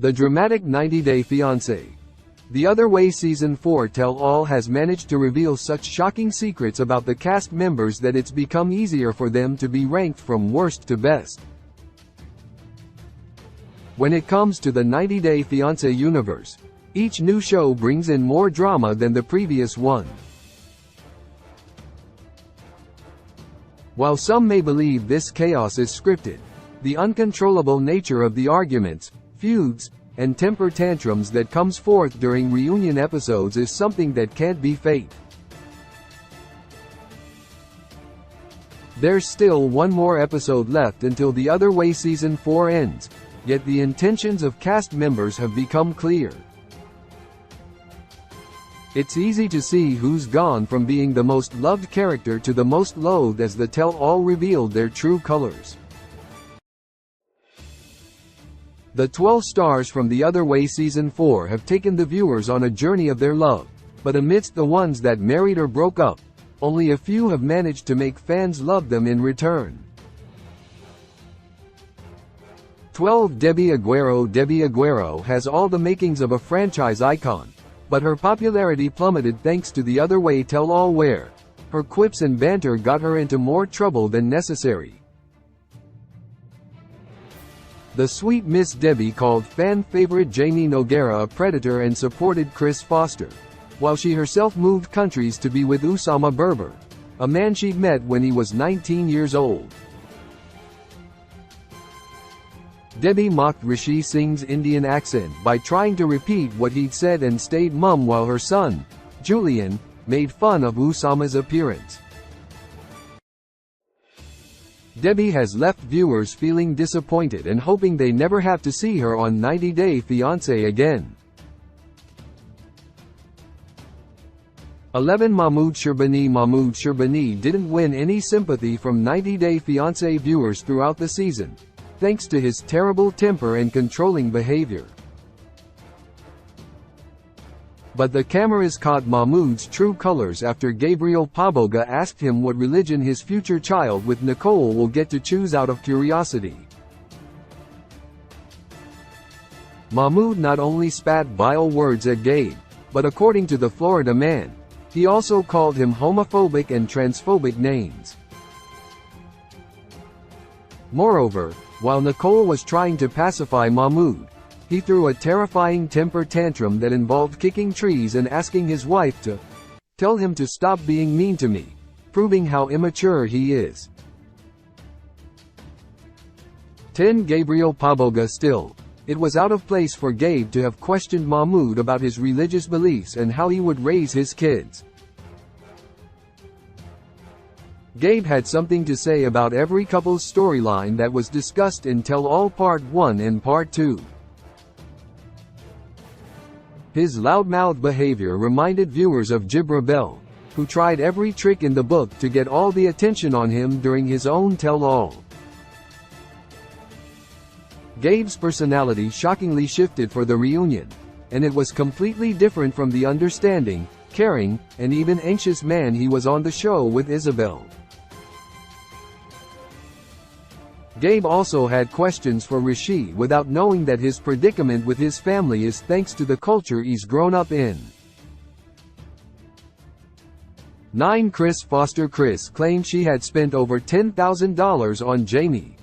The dramatic 90-Day Fiancé. The Other Way Season 4 tell-all has managed to reveal such shocking secrets about the cast members that it's become easier for them to be ranked from worst to best. When it comes to the 90-Day Fiancé universe, each new show brings in more drama than the previous one. While some may believe this chaos is scripted, the uncontrollable nature of the arguments, feuds, and temper tantrums that comes forth during reunion episodes is something that can't be faked. There's still one more episode left until The Other Way Season 4 ends, yet the intentions of cast members have become clear. It's easy to see who's gone from being the most loved character to the most loathed as the tell-all revealed their true colors. The 12 stars from The Other Way Season 4 have taken the viewers on a journey of their love, but amidst the ones that married or broke up, only a few have managed to make fans love them in return. 12 Debbie Aguero has all the makings of a franchise icon, but her popularity plummeted thanks to The Other Way tell-all where her quips and banter got her into more trouble than necessary. The sweet Miss Debbie called fan favorite Jamie Nogueira a predator and supported Chris Foster, while she herself moved countries to be with Oussama Berber, a man she'd met when he was 19 years old. Debbie mocked Rishi Singh's Indian accent by trying to repeat what he'd said and stayed mum while her son, Julian, made fun of Oussama's appearance. Debbie has left viewers feeling disappointed and hoping they never have to see her on 90-Day Fiancé again. 11 Mahmoud Sherbani didn't win any sympathy from 90-Day Fiancé viewers throughout the season, thanks to his terrible temper and controlling behavior. But the cameras caught Mahmoud's true colors after Gabriel Paboga asked him what religion his future child with Nicole will get to choose out of curiosity. Mahmoud not only spat vile words at Gabe, but according to the Florida Man, he also called him homophobic and transphobic names. Moreover, while Nicole was trying to pacify Mahmoud, he threw a terrifying temper tantrum that involved kicking trees and asking his wife to tell him to stop being mean to me, proving how immature he is. 10 Gabriel Paboga still, it was out of place for Gabe to have questioned Mahmoud about his religious beliefs and how he would raise his kids. Gabe had something to say about every couple's storyline that was discussed in Tell All Part 1 and Part 2. His loudmouth behavior reminded viewers of Jibra Bell, who tried every trick in the book to get all the attention on him during his own tell-all. Gabe's personality shockingly shifted for the reunion, and it was completely different from the understanding, caring, and even anxious man he was on the show with Isabel. Gabe also had questions for Rishi without knowing that his predicament with his family is thanks to the culture he's grown up in. 9 Chris Foster claimed she had spent over $10,000 on Jamie.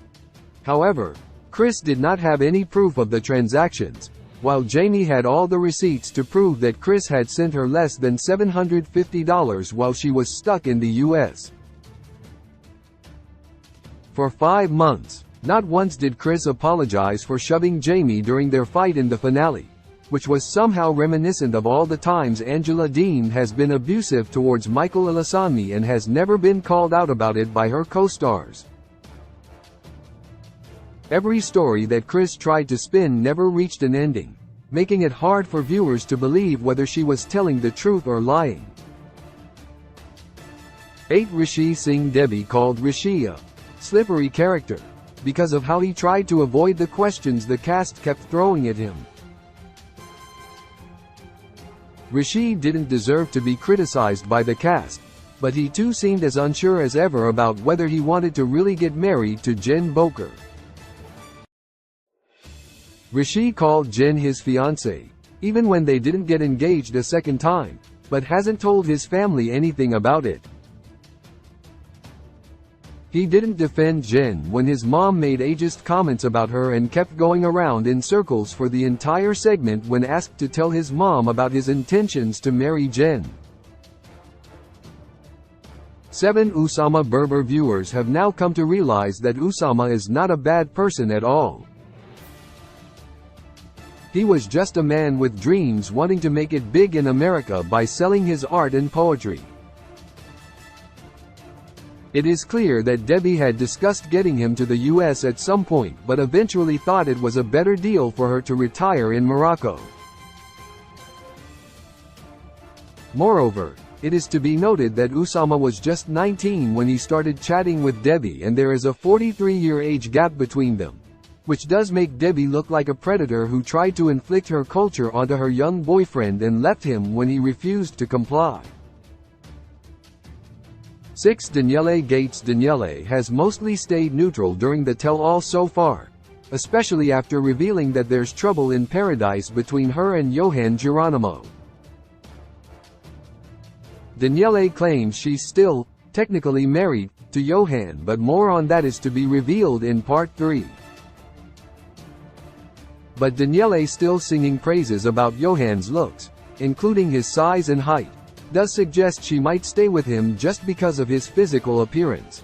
However, Chris did not have any proof of the transactions, while Jamie had all the receipts to prove that Chris had sent her less than $750 while she was stuck in the US. For 5 months, not once did Chris apologize for shoving Jamie during their fight in the finale, which was somehow reminiscent of all the times Angela Dean has been abusive towards Michael Ilesanmi and has never been called out about it by her co-stars. Every story that Chris tried to spin never reached an ending, making it hard for viewers to believe whether she was telling the truth or lying. 8 Rishi Singh Debbie called Rishi a slippery character because of how he tried to avoid the questions the cast kept throwing at him. Rishi didn't deserve to be criticized by the cast, but he too seemed as unsure as ever about whether he wanted to really get married to Jen Boker. Rishi called Jen his fiancé, even when they didn't get engaged a second time, but hasn't told his family anything about it. He didn't defend Jen when his mom made ageist comments about her and kept going around in circles for the entire segment when asked to tell his mom about his intentions to marry Jen. 7 Usama Berber viewers have now come to realize that Usama is not a bad person at all. He was just a man with dreams wanting to make it big in America by selling his art and poetry. It is clear that Debbie had discussed getting him to the US at some point but eventually thought it was a better deal for her to retire in Morocco. Moreover, it is to be noted that Usama was just 19 when he started chatting with Debbie, and there is a 43-year age gap between them, which does make Debbie look like a predator who tried to inflict her culture onto her young boyfriend and left him when he refused to comply. 6 Danielle Gates. Danielle has mostly stayed neutral during the tell-all so far, especially after revealing that there's trouble in paradise between her and Johan Geronimo. Danielle claims she's still, technically married, to Johan, but more on that is to be revealed in part 3. But Danielle still singing praises about Johan's looks, including his size and height, does suggest she might stay with him just because of his physical appearance.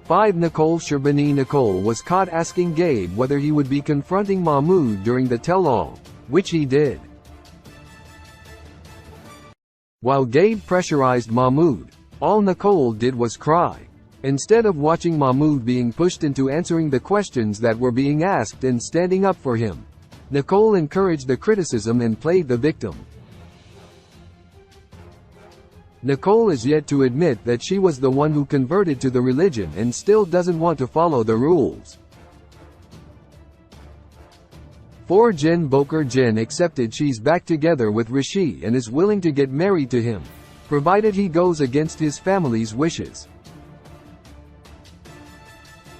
5 Nicole Sherbini. Nicole was caught asking Gabe whether he would be confronting Mahmoud during the tell-all, which he did. While Gabe pressurized Mahmoud, all Nicole did was cry. Instead of watching Mahmoud being pushed into answering the questions that were being asked and standing up for him, Nicole encouraged the criticism and played the victim. Nicole is yet to admit that she was the one who converted to the religion and still doesn't want to follow the rules. 4 Jen Boker. Jen accepted she's back together with Rishi and is willing to get married to him, provided he goes against his family's wishes.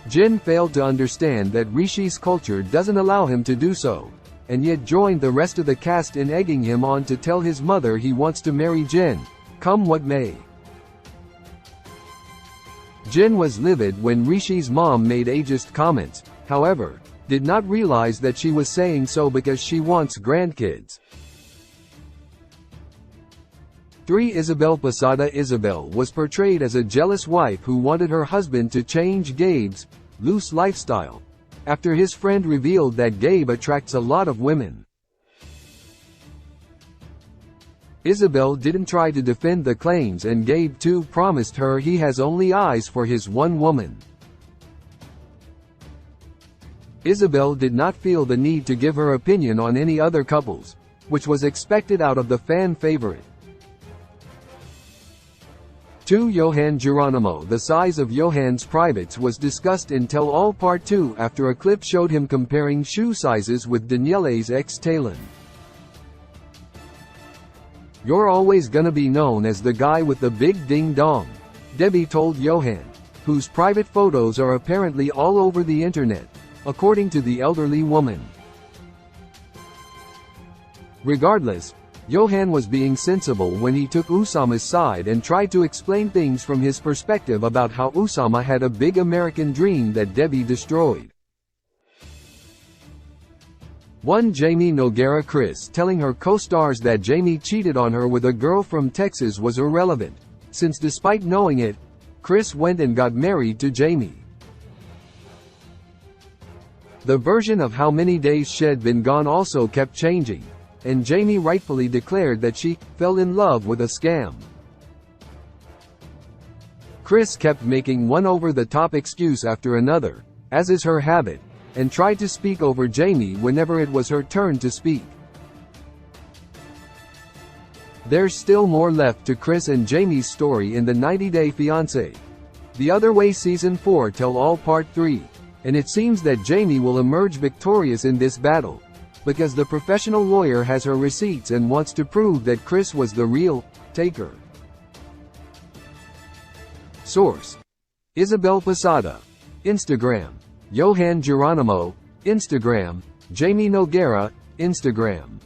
Jen failed to understand that Rishi's culture doesn't allow him to do so, and yet joined the rest of the cast in egging him on to tell his mother he wants to marry Jen, come what may. Jen was livid when Rishi's mom made ageist comments, however, did not realize that she was saying so because she wants grandkids. 3 Isabel Posada. Isabel was portrayed as a jealous wife who wanted her husband to change Gabe's loose lifestyle, after his friend revealed that Gabe attracts a lot of women. Isabel didn't try to defend the claims, and Gabe too promised her he has only eyes for his one woman. Isabel did not feel the need to give her opinion on any other couples, which was expected out of the fan favorite. 2 Johan Geronimo. The size of Johan's privates was discussed in Tell All Part 2 after a clip showed him comparing shoe sizes with Danielle's ex Talon. "You're always gonna be known as the guy with the big ding-dong," Debbie told Johan, whose private photos are apparently all over the internet, according to the elderly woman. Regardless, Johan was being sensible when he took Usama's side and tried to explain things from his perspective about how Usama had a big American dream that Debbie destroyed. 1 Jamie Noguera. Chris telling her co-stars that Jamie cheated on her with a girl from Texas was irrelevant, since despite knowing it, Chris went and got married to Jamie. The version of how many days she'd been gone also kept changing, and Jamie rightfully declared that she fell in love with a scam. Chris kept making one over-the-top excuse after another, as is her habit, and tried to speak over Jamie whenever it was her turn to speak. There's still more left to Chris and Jamie's story in the 90-Day Fiancé. The Other Way Season 4 Tell All Part 3, and it seems that Jamie will emerge victorious in this battle, because the professional lawyer has her receipts and wants to prove that Chris was the real taker. Source: Isabel Posada. Instagram: Johan Geronimo, Instagram, Jamie Noguera, Instagram.